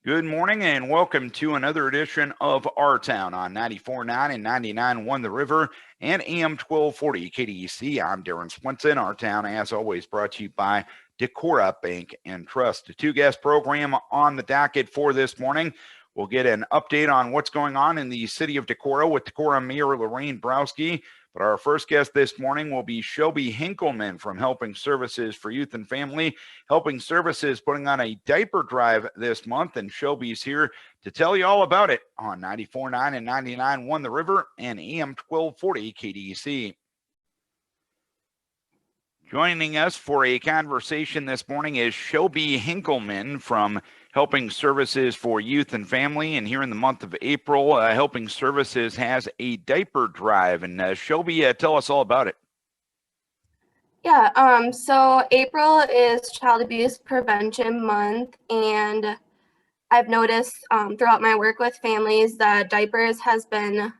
Good morning and welcome to another edition of Our Town on 94.9 and 99.1 The River and AM 1240 KDEC. I'm Darren Swenson. Our Town, as always, brought to you by Decorah Bank and Trust. A two-guest program on the docket for this morning. We'll get an update on what's going on in the city of Decorah with Decorah Mayor Lorraine Borowski. But our first guest this morning will be Shelby Henkleman from Helping Services for Youth and Family. Helping Services putting on a diaper drive this month, and Shelby's here to tell you all about it on 94.9 and 99.1 The River and AM 1240 KDEC. Joining us for a conversation this morning is Shelby Henkleman from Helping Services for Youth and Family. And here in the month of April, Helping Services has a diaper drive. And Shelby, tell us all about it. Yeah, so April is Child Abuse Prevention Month, and I've noticed throughout my work with families that diapers has been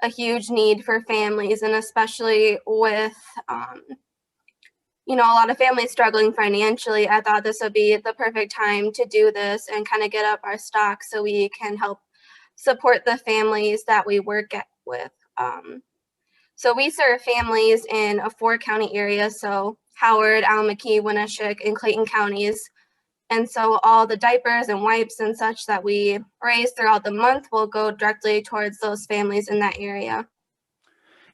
a huge need for families, and especially with a lot of families struggling financially. I thought this would be the perfect time to do this and kind of get up our stock so we can help support the families that we work with. So we serve families in a 4-county area, so Howard, Alameda, Winneshiek, and Clayton counties. And so all the diapers and wipes and such that we raise throughout the month will go directly towards those families in that area.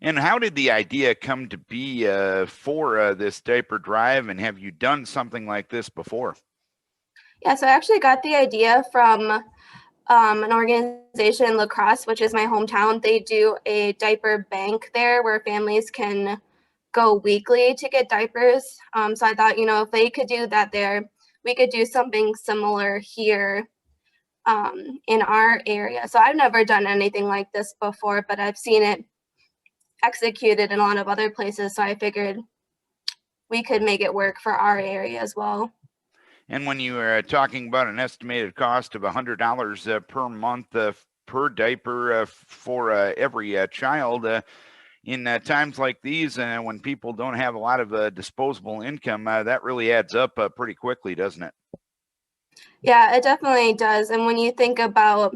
And how did the idea come to be for this diaper drive, and have you done something like this before? Yeah, so I actually got the idea from an organization in La Crosse, which is my hometown. They do a diaper bank there where families can go weekly to get diapers. So I thought, if they could do that there, we could do something similar here in our area. So I've never done anything like this before, but I've seen it executed in a lot of other places. So I figured we could make it work for our area as well. And when you are talking about an estimated cost of $100 per month per diaper for every child, in times like these, when people don't have a lot of disposable income, that really adds up pretty quickly, doesn't it? Yeah, it definitely does. And when you think about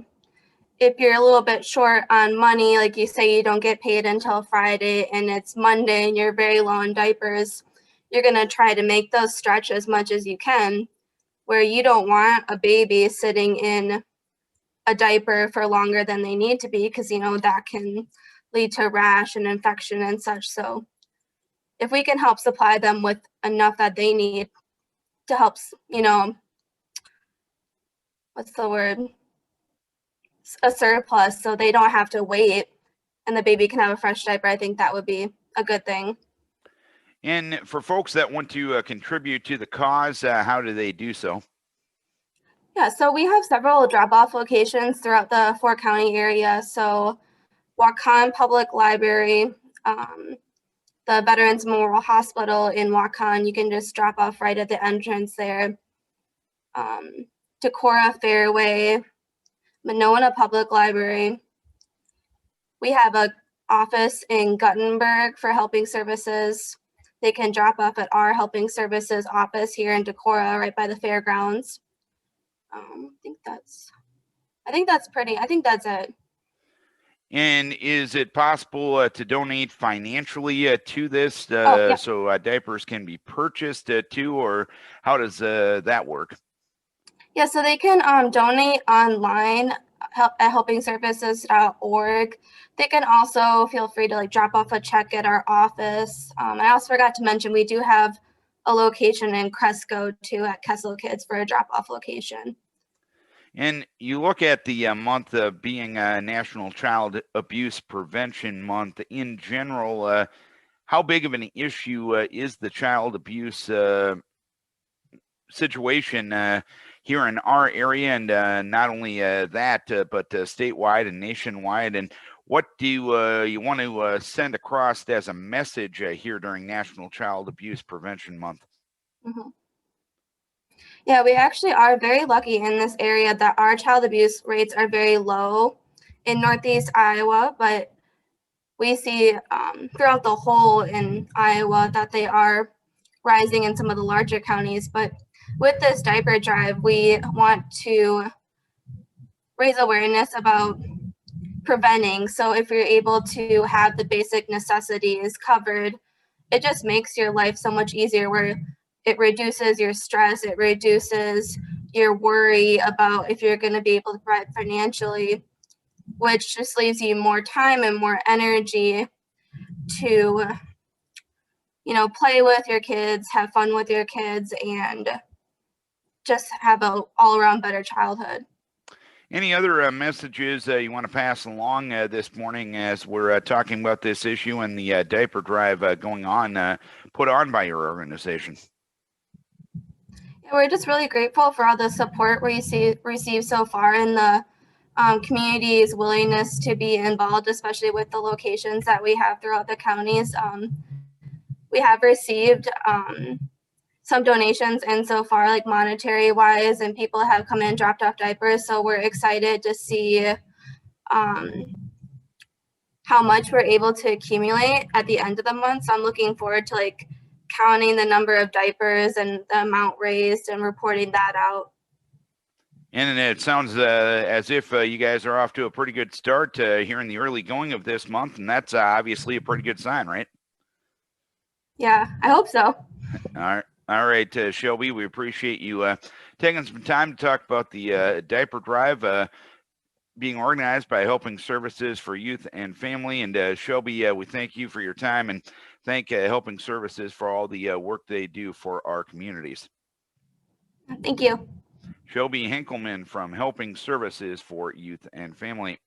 if you're a little bit short on money, like you say, you don't get paid until Friday and it's Monday and you're very low on diapers, you're going to try to make those stretch as much as you can, where you don't want a baby sitting in a diaper for longer than they need to be, because, that can lead to rash and infection and such. So if we can help supply them with enough that they need to help, what's the word? A surplus, so they don't have to wait and the baby can have a fresh diaper, I think that would be a good thing. And for folks that want to contribute to the cause, how do they do so? Yeah, so we have several drop-off locations throughout the 4-county area. So Waukon Public Library, the Veterans Memorial Hospital in Waukon, you can just drop off right at the entrance there. Decorah Fairway, Monona Public Library. We have an office in Guttenberg for Helping Services. They can drop off at our Helping Services office here in Decorah, right by the fairgrounds. I think that's it. And is it possible to donate financially to this Yeah. so diapers can be purchased too, or how does that work? Yeah, so they can donate online at helpingservices.org. They can also feel free to drop off a check at our office. I also forgot to mention we do have a location in Cresco too at Kessel Kids for a drop-off location. And you look at the month being National Child Abuse Prevention Month in general, how big of an issue is the child abuse situation here in our area, and not only that, but statewide and nationwide? And what do you want to send across as a message here during National Child Abuse Prevention Month? Mm-hmm. Yeah, we actually are very lucky in this area that our child abuse rates are very low in Northeast Iowa, but we see throughout the whole in Iowa that they are rising in some of the larger counties. But with this diaper drive, we want to raise awareness about preventing. So if you're able to have the basic necessities covered, it just makes your life so much easier, where it reduces your stress, it reduces your worry about if you're going to be able to provide financially, which just leaves you more time and more energy to, play with your kids, have fun with your kids, and just have a all-around better childhood. Any other messages you want to pass along this morning as we're talking about this issue and the diaper drive going on, put on by your organization? Yeah, we're just really grateful for all the support we received so far, and the community's willingness to be involved, especially with the locations that we have throughout the counties. We have received some donations in so far, like monetary wise, and people have come in, dropped off diapers. So we're excited to see how much we're able to accumulate at the end of the month. So I'm looking forward to counting the number of diapers and the amount raised and reporting that out. And it sounds as if you guys are off to a pretty good start here in the early going of this month, and that's obviously a pretty good sign, right? Yeah, I hope so. All right, Shelby, we appreciate you taking some time to talk about the diaper drive being organized by Helping Services for Youth and Family. And Shelby, we thank you for your time and thank Helping Services for all the work they do for our communities. Thank you. Shelby Henkleman from Helping Services for Youth and Family.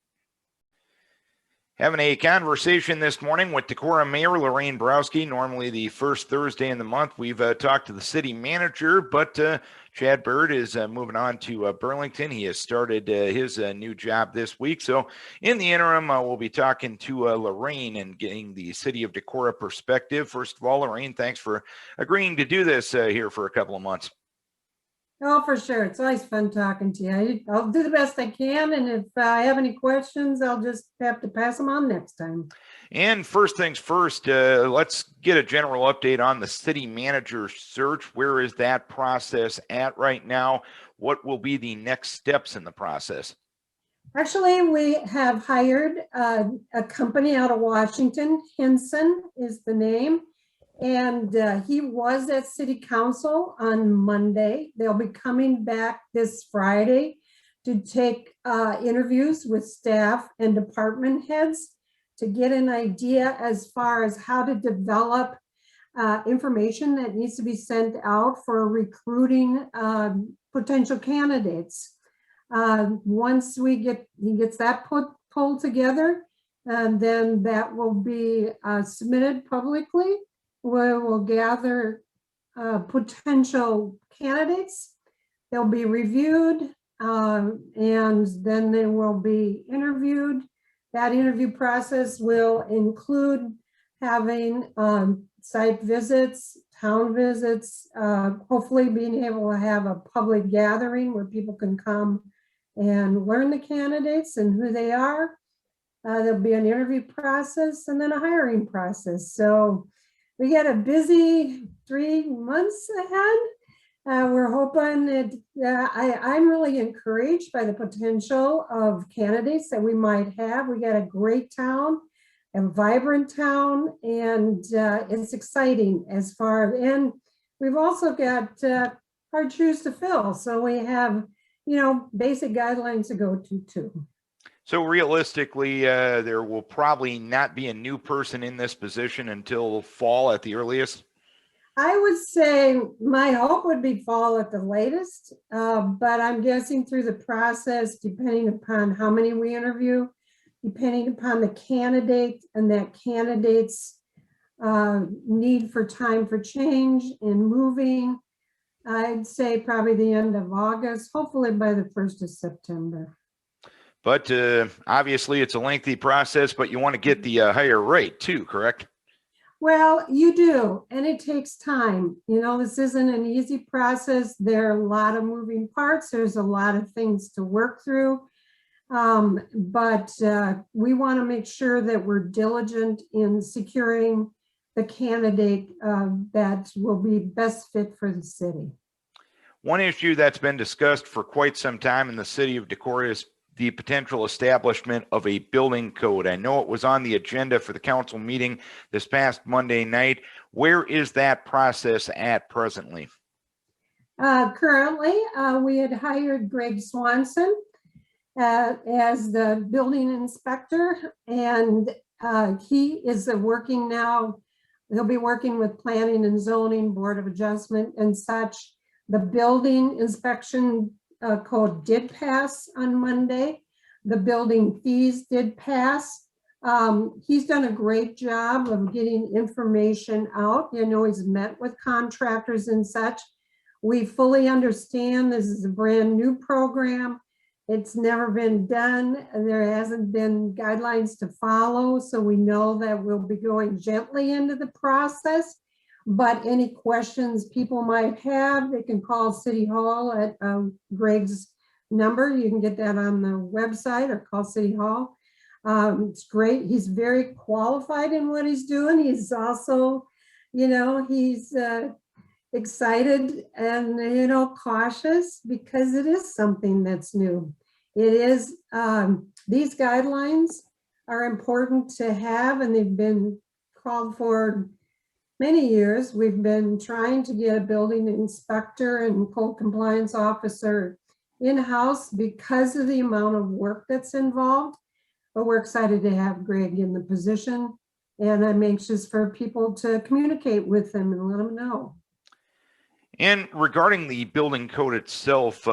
Having a conversation this morning with Decorah Mayor Lorraine Borowski. Normally the first Thursday in the month, we've talked to the city manager, but Chad Bird is moving on to Burlington. He has started his new job this week. So in the interim, we'll be talking to Lorraine and getting the city of Decorah perspective. First of all, Lorraine, thanks for agreeing to do this here for a couple of months. Oh, for sure. It's always fun talking to you. I'll do the best I can. And if I have any questions, I'll just have to pass them on next time. And first things first, let's get a general update on the city manager search. Where is that process at right now? What will be the next steps in the process? Actually, we have hired a company out of Washington. Henson is the name. And he was at City Council on Monday. They'll be coming back this Friday to take interviews with staff and department heads to get an idea as far as how to develop information that needs to be sent out for recruiting potential candidates. Once he gets that pulled together, then that will be submitted publicly. We will gather potential candidates. They'll be reviewed and then they will be interviewed. That interview process will include having site visits, town visits, hopefully being able to have a public gathering where people can come and learn the candidates and who they are. There'll be an interview process and then a hiring process. So we got a busy 3 months ahead. We're hoping that I'm really encouraged by the potential of candidates that we might have. We got a great town, a vibrant town, and it's exciting as far, and we've also got hard shoes to fill. So we have, basic guidelines to go to too. So realistically, there will probably not be a new person in this position until fall at the earliest. I would say my hope would be fall at the latest, but I'm guessing through the process, depending upon how many we interview, depending upon the candidate and that candidate's need for time for change and moving, I'd say probably the end of August, hopefully by the 1st of September. But obviously it's a lengthy process, but you want to get the higher rate too, correct? Well, you do, and it takes time. This isn't an easy process. There are a lot of moving parts. There's a lot of things to work through. But we want to make sure that we're diligent in securing the candidate that will be best fit for the city. One issue that's been discussed for quite some time in the city of Decorah is the potential establishment of a building code? I know it was on the agenda for the council meeting this past Monday night. Where is that process at presently? Currently, we had hired Greg Swanson as the building inspector, and he is working now. He'll be working with planning and zoning, board of adjustment and such. The building inspection code did pass on Monday. The building fees did pass. He's done a great job of getting information out. You know, he's met with contractors and such. We fully understand this is a brand new program. It's never been done. There hasn't been guidelines to follow. So we know that we'll be going gently into the process. But any questions people might have, they can call City Hall at Greg's number. You can get that on the website or call City Hall. It's great. He's very qualified in what he's doing. He's also, you know, he's excited and, you know, cautious because it is something that's new. It is, these guidelines are important to have, and they've been called for many years. We've been trying to get a building inspector and code compliance officer in-house because of the amount of work that's involved. But we're excited to have Greg in the position, and I'm anxious for people to communicate with him and let him know. And regarding the building code itself,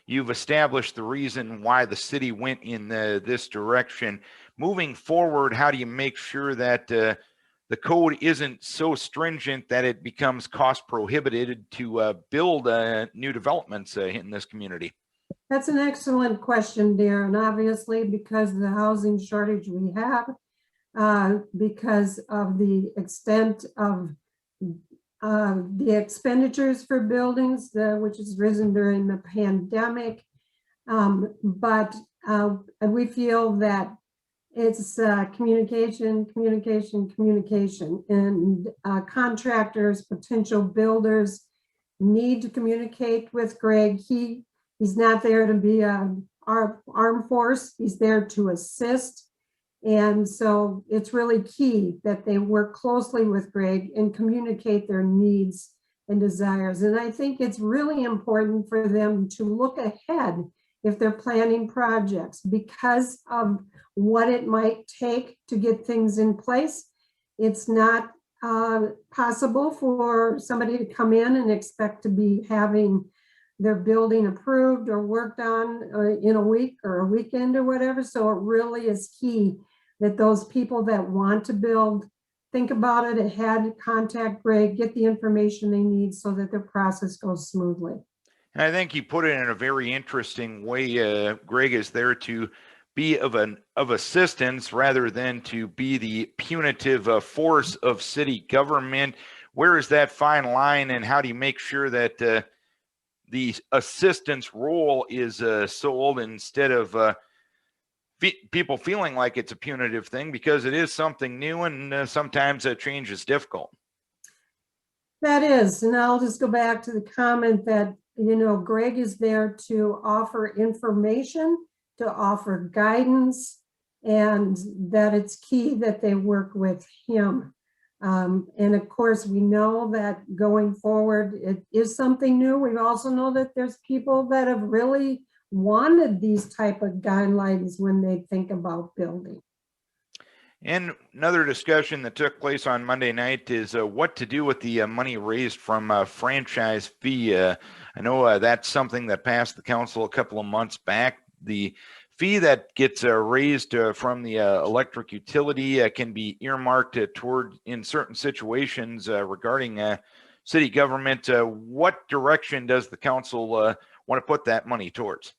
you've established the reason why the city went in this direction. Moving forward, how do you make sure that the code isn't so stringent that it becomes cost prohibited to build new developments in this community? That's an excellent question, Darren. Obviously, because of the housing shortage we have, because of the extent of the expenditures for buildings, which has risen during the pandemic. But we feel that it's communication, and contractors, potential builders need to communicate with Greg. He's not there to be our armed force. He's there to assist. And so it's really key that they work closely with Greg and communicate their needs and desires. And I think it's really important for them to look ahead if they're planning projects because of what it might take to get things in place. It's not possible for somebody to come in and expect to be having their building approved or worked on in a week or a weekend or whatever. So it really is key that those people that want to build think about it ahead, contact Greg, get the information they need so that their process goes smoothly. And I think you put it in a very interesting way. Greg is there to be of assistance rather than to be the punitive force of city government. Where is that fine line, and how do you make sure that the assistance role is sold instead of people feeling like it's a punitive thing, because it is something new and sometimes a change is difficult? That is, and I'll just go back to the comment that, you know, Greg is there to offer information, to offer guidance, and that it's key that they work with him. And of course, we know that going forward, it is something new. We also know that there's people that have really wanted these type of guidelines when they think about building. And another discussion that took place on Monday night is what to do with the money raised from franchise fee. I know that's something that passed the council a couple of months back. The fee that gets raised from the electric utility can be earmarked toward, in certain situations regarding city government. What direction does the council want to put that money towards?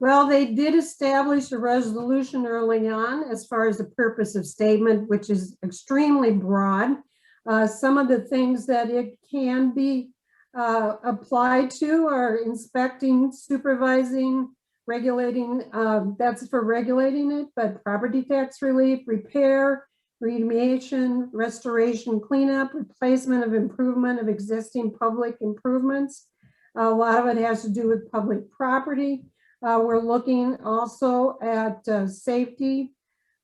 Well, they did establish a resolution early on as far as the purpose of statement, which is extremely broad. Some of the things that it can be applied to are inspecting, supervising, regulating, that's for regulating it, but property tax relief, repair, remediation, restoration, cleanup, replacement of improvement of existing public improvements. A lot of it has to do with public property. We're looking also at safety.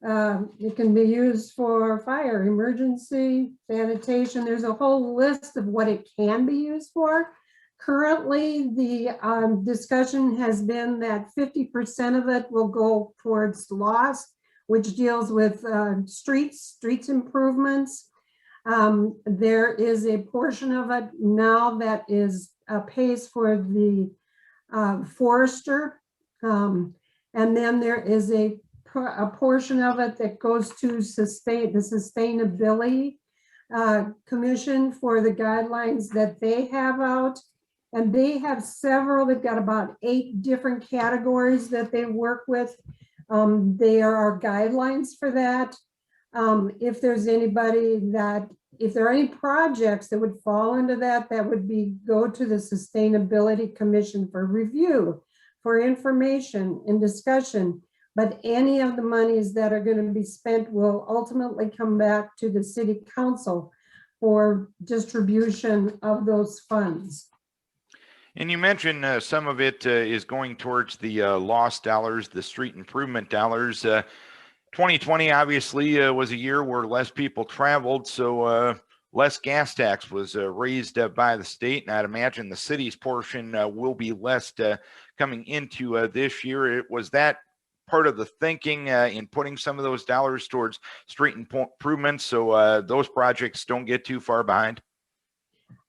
It can be used for fire, emergency, sanitation. There's a whole list of what it can be used for. Currently, the discussion has been that 50% of it will go towards loss, which deals with streets improvements. There is a portion of it now that is pays for the forester. And then there is a portion of it that goes to the Sustainability Commission for the guidelines that they have out. And they have several, they've got about 8 different categories that they work with. There are guidelines for that. If there's anybody that, if there are any projects that would fall into that, that would be go to the Sustainability Commission for review, for information and discussion. But any of the monies that are going to be spent will ultimately come back to the City Council for distribution of those funds. And you mentioned some of it is going towards the lost dollars, the street improvement dollars. 2020 obviously was a year where less people traveled, so less gas tax was raised by the state, and I'd imagine the city's portion will be less coming into this year. Was that part of the thinking in putting some of those dollars towards street improvements so those projects don't get too far behind?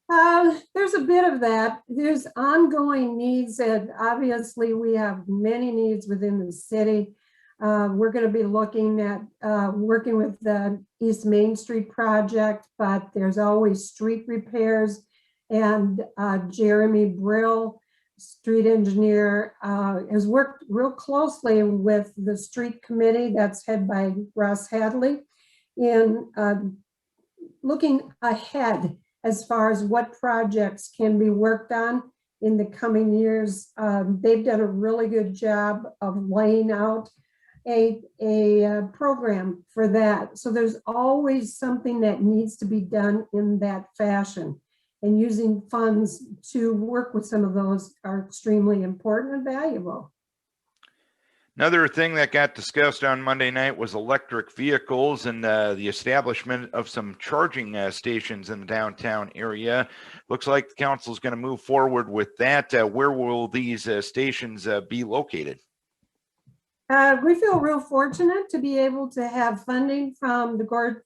There's a bit of that. There's ongoing needs, and obviously we have many needs within the city. We're going to be looking at working with the East Main Street project, but there's always street repairs. And Jeremy Brill, street engineer, has worked real closely with the street committee that's headed by Russ Hadley in looking ahead as far as what projects can be worked on in the coming years. They've done a really good job of laying out a program for that. So there's always something that needs to be done in that fashion. And using funds to work with some of those are extremely important and valuable. Another thing that got discussed on Monday night was electric vehicles and the establishment of some charging stations in the downtown area. Looks like the council is going to move forward with that. Where will these stations be located? We feel real fortunate to be able to have funding from the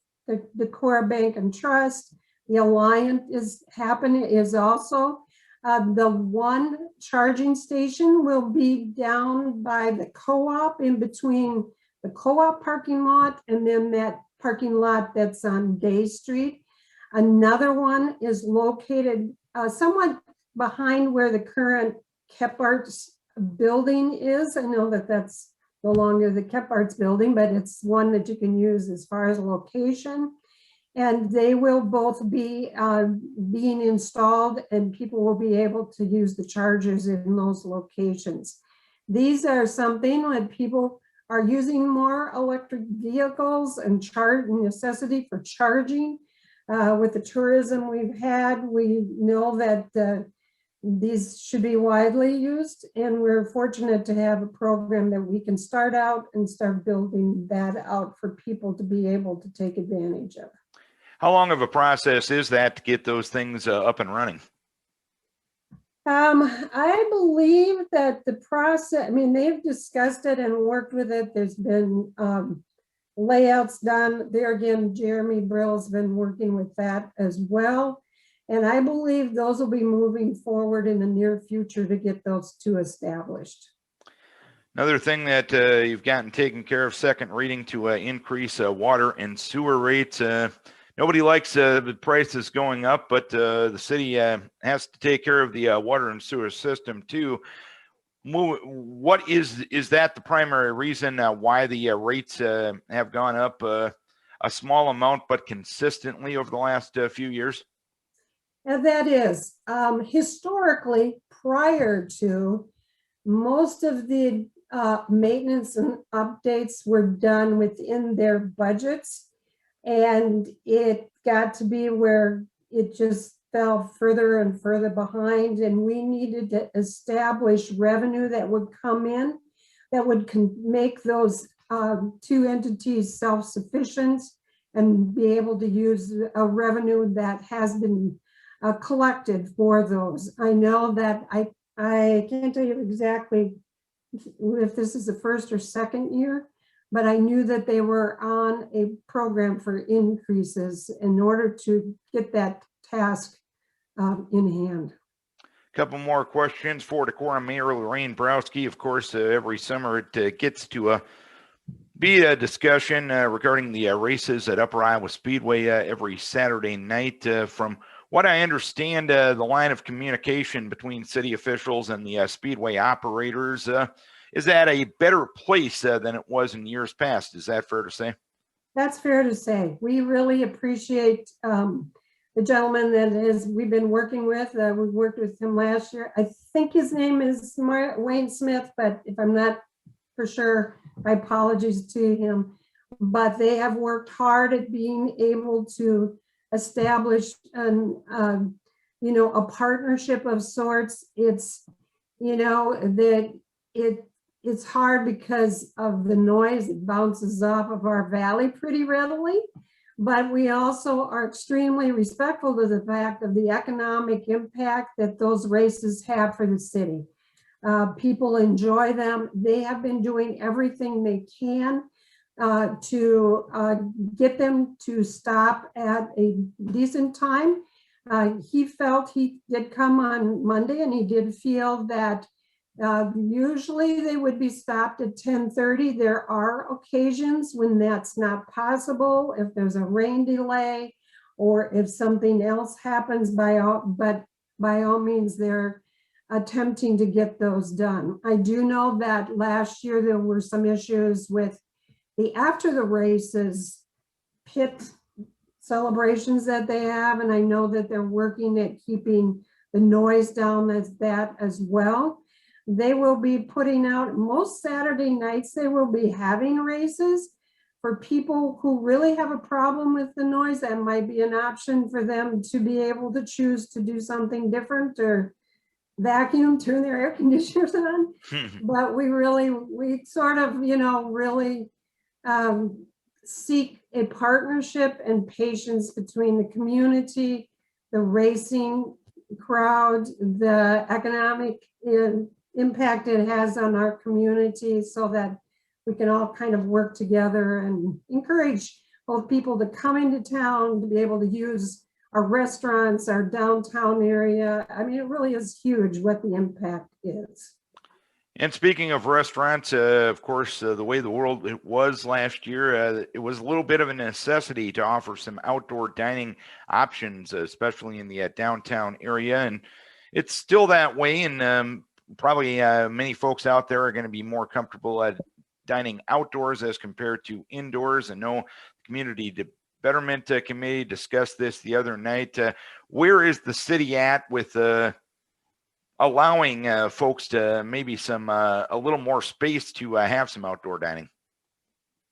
Decorah Bank and Trust. The Alliance is also. The one charging station will be down by the co-op, in between the co-op parking lot and then that parking lot that's on Day Street. Another one is located somewhat behind where the current Keparts building is. I know that that's no longer the Keparts building, but it's one that you can use as far as location. And they will both be being installed, and people will be able to use the chargers in those locations. These are something that people are using more electric vehicles and necessity for charging. With the tourism we've had, we know that these should be widely used, and we're fortunate to have a program that we can start out and start building that out for people to be able to take advantage of. How long of a process is that to get those things up and running? I believe that the process, I mean, they've discussed it and worked with it. There's been layouts done there. Again, Jeremy Brill's been working with that as well. And I believe those will be moving forward in the near future to get those two established. Another thing that you've gotten taken care of, second reading to increase water and sewer rates. Nobody likes the prices going up, but the city has to take care of the water and sewer system too. What is that the primary reason why the rates have gone up a small amount but consistently over the last few years? And that is historically, prior to, most of the maintenance and updates were done within their budgets. And it got to be where it just fell further and further behind, and we needed to establish revenue that would come in that would make those two entities self-sufficient and be able to use a revenue that has been collected for those. I know that I can't tell you exactly if this is the first or second year, but I knew that they were on a program for increases in order to get that task in hand. Couple more questions for Decorah Mayor Lorraine Borowski. Of course, every summer it gets to be a discussion regarding the races at Upper Iowa Speedway every Saturday night. From what I understand, the line of communication between city officials and the Speedway operators is at a better place than it was in years past. Is that fair to say? That's fair to say. We really appreciate the gentleman that we've been working with. We worked with him last year. I think his name is Wayne Smith, but if I'm not for sure, my apologies to him. But they have worked hard at being able to establish a partnership of sorts. It's, that it's hard because of the noise. It bounces off of our valley pretty readily. But we also are extremely respectful to the fact of the economic impact that those races have for the city. People enjoy them. They have been doing everything they can to get them to stop at a decent time. He felt he did come on Monday, and he did feel that usually they would be stopped at 10:30. There are occasions when that's not possible, if there's a rain delay or if something else happens, but by all means, they're attempting to get those done. I do know that last year there were some issues with the after the races pit celebrations that they have, and I know that they're working at keeping the noise down as that as well. They will be putting out most Saturday nights, they will be having races for people who really have a problem with the noise. That might be an option for them to be able to choose to do something different or vacuum, turn their air conditioners on. But we sort of, really seek a partnership and patience between the community, the racing crowd, the economic impact it has on our community, so that we can all kind of work together and encourage both people to come into town, to be able to use our restaurants, our downtown area. I mean, it really is huge what the impact is. And speaking of restaurants, of course, the way the world it was last year, it was a little bit of a necessity to offer some outdoor dining options, especially in the downtown area. And it's still that way. And probably many folks out there are going to be more comfortable at dining outdoors as compared to indoors. And no community Betterment Committee discussed this the other night. Where is the city at with allowing folks to maybe a little more space to have some outdoor dining?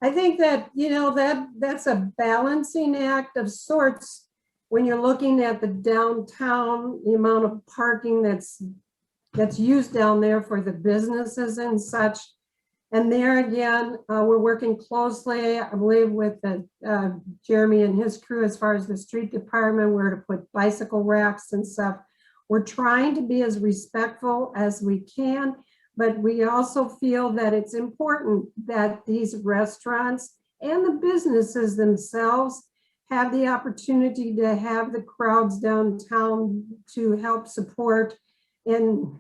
I think that, that's a balancing act of sorts when you're looking at the downtown, the amount of parking that's used down there for the businesses and such. And there again, we're working closely, I believe, with Jeremy and his crew as far as the street department, where to put bicycle racks and stuff. We're trying to be as respectful as we can, but we also feel that it's important that these restaurants and the businesses themselves have the opportunity to have the crowds downtown to help support and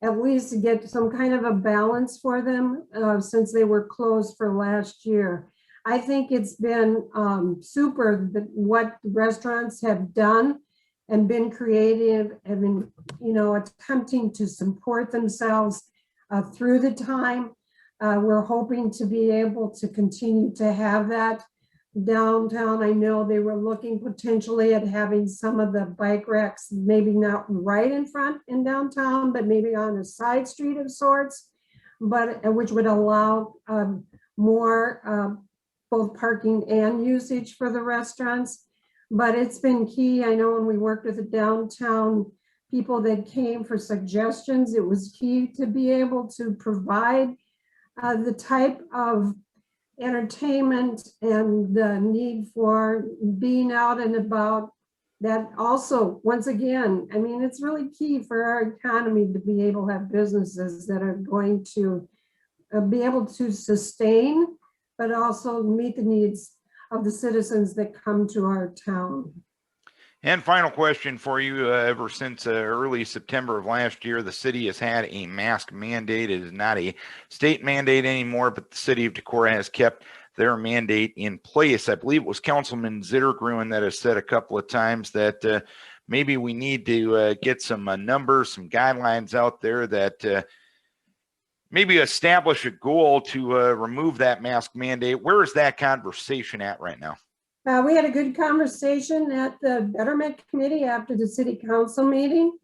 at least get some kind of a balance for them since they were closed for last year. I think it's been super what restaurants have done and been creative and been, attempting to support themselves through the time. We're hoping to be able to continue to have that downtown. I know they were looking potentially at having some of the bike racks, maybe not right in front in downtown, but maybe on a side street of sorts, but which would allow more both parking and usage for the restaurants. but it's been key. I know when we worked with the downtown people that came for suggestions, it was key to be able to provide the type of entertainment and the need for being out and about. That also, once again, I mean, it's really key for our economy to be able to have businesses that are going to be able to sustain, but also meet the needs of the citizens that come to our town. And final question for you, ever since early September of last year, the city has had a mask mandate. It is not a state mandate anymore, but the city of Decorah has kept their mandate in place. I believe it was Councilman Zittergruen that has said a couple of times that maybe we need to get some numbers, some guidelines out there that maybe establish a goal to remove that mask mandate. Where is that conversation at right now? We had a good conversation at the Betterment Committee after the City Council meeting.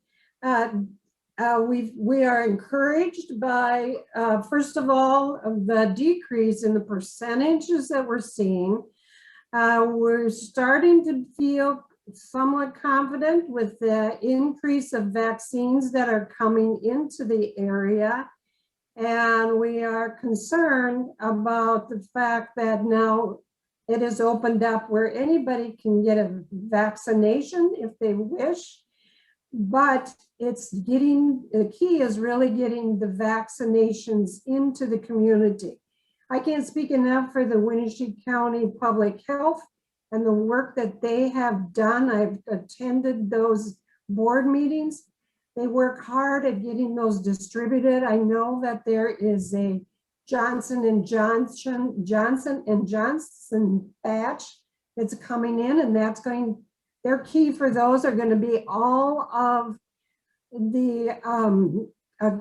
We are encouraged by, first of all, the decrease in the percentages that we're seeing. We're starting to feel somewhat confident with the increase of vaccines that are coming into the area. And we are concerned about the fact that now it is opened up where anybody can get a vaccination if they wish, but the key is really getting the vaccinations into the community. I can't speak enough for the Winnebago County Public Health and the work that they have done. I've attended those board meetings. They work hard at getting those distributed. I know that there is a Johnson & Johnson batch that's coming in, and that's going, their key for those are going to be all of the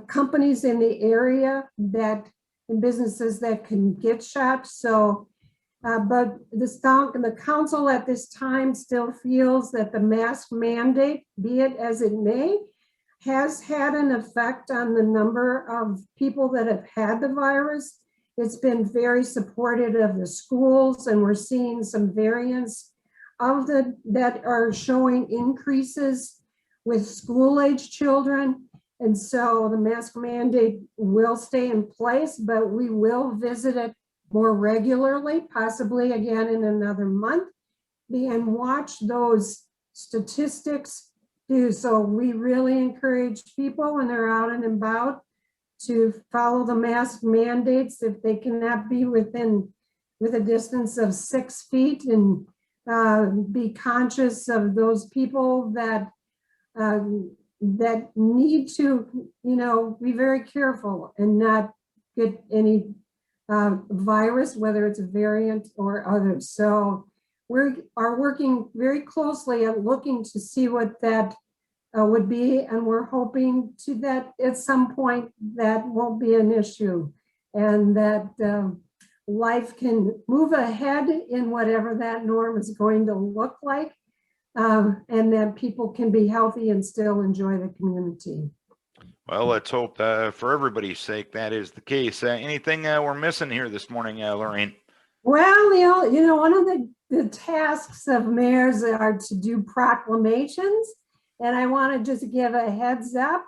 companies in the area that, and businesses that can get shots. So, but the council at this time still feels that the mask mandate, be it as it may, has had an effect on the number of people that have had the virus. It's been very supportive of the schools, and we're seeing some variants of that are showing increases with school-age children. And so the mask mandate will stay in place, but we will visit it more regularly, possibly again in another month, and watch those statistics. So we really encourage people when they're out and about to follow the mask mandates if they cannot be with a distance of 6 feet, and be conscious of those people that need to, be very careful and not get any virus, whether it's a variant or others. So we are working very closely at looking to see what that would be, and we're hoping to that at some point that won't be an issue, and that life can move ahead in whatever that norm is going to look like, and that people can be healthy and still enjoy the community. Well, let's hope for everybody's sake that is the case. Anything we're missing here this morning, Lorraine? Well, one of the tasks of mayors are to do proclamations, and I want to just give a heads up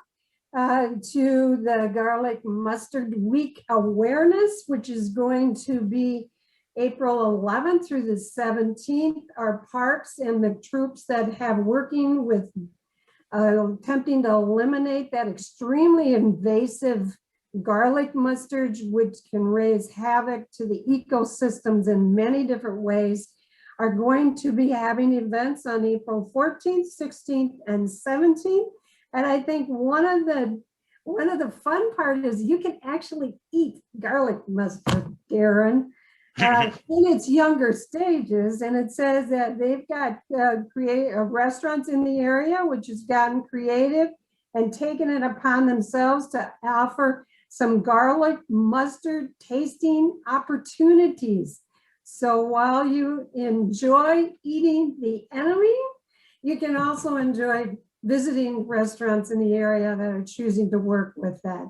to the Garlic Mustard Week awareness, which is going to be April 11th through the 17th. Our parks and the troops that have working with attempting to eliminate that extremely invasive garlic mustard, which can raise havoc to the ecosystems in many different ways, are going to be having events on April 14th, 16th, and 17th. And I think one of the fun part is you can actually eat garlic mustard, Darren, in its younger stages. And it says that they've got restaurants in the area which has gotten creative and taken it upon themselves to offer some garlic mustard tasting opportunities. So while you enjoy eating the enemy, you can also enjoy visiting restaurants in the area that are choosing to work with that.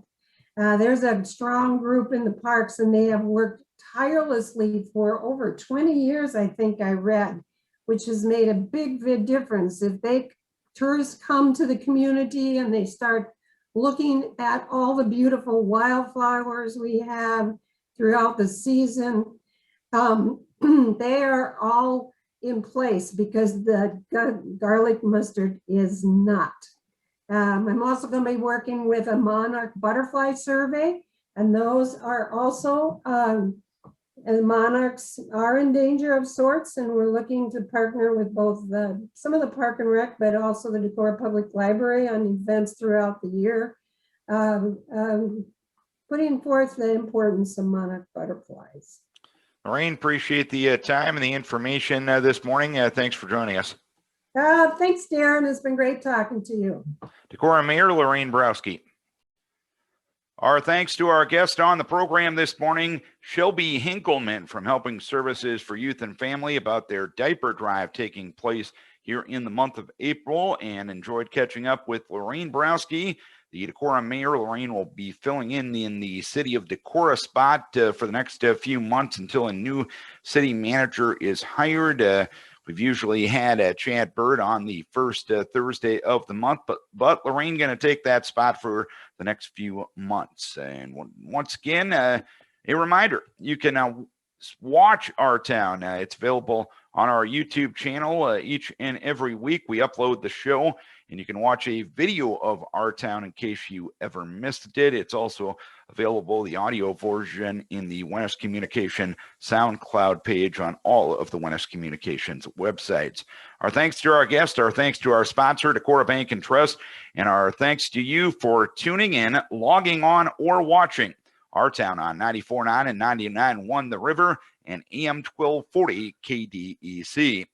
There's a strong group in the parks, and they have worked tirelessly for over 20 years, I think I read, which has made a big difference. If tourists come to the community and they start looking at all the beautiful wildflowers we have throughout the season, they are all in place because the garlic mustard is not. I'm also going to be working with a monarch butterfly survey, and those are also, and monarchs are in danger of sorts, and we're looking to partner with both some of the Park and Rec, but also the Decorah Public Library on events throughout the year, putting forth the importance of monarch butterflies. Lorraine, appreciate the time and the information this morning. Thanks for joining us. Thanks, Darren. It's been great talking to you. Decorah Mayor Lorraine Borowski. Our thanks to our guest on the program this morning, Shelby Henkleman from Helping Services for Youth and Family, about their diaper drive taking place here in the month of April, and enjoyed catching up with Lorraine Borowski, the Decorah Mayor. Lorraine will be filling in the city of Decorah spot for the next few months until a new city manager is hired. We've usually had Chad Bird on the first Thursday of the month, but Lorraine going to take that spot for the next few months. And once again, a reminder, you can watch Our Town. It's available on our YouTube channel each and every week. We upload the show, and you can watch a video of Our Town in case you ever missed it. It's also available, the audio version, in the Wennes Communication SoundCloud page on all of the Wennes Communications websites. Our thanks to our guest, our thanks to our sponsor, Decorah Bank and Trust, and our thanks to you for tuning in, logging on, or watching Our Town on 94.9 and 99.1 The River and AM 1240 KDEC.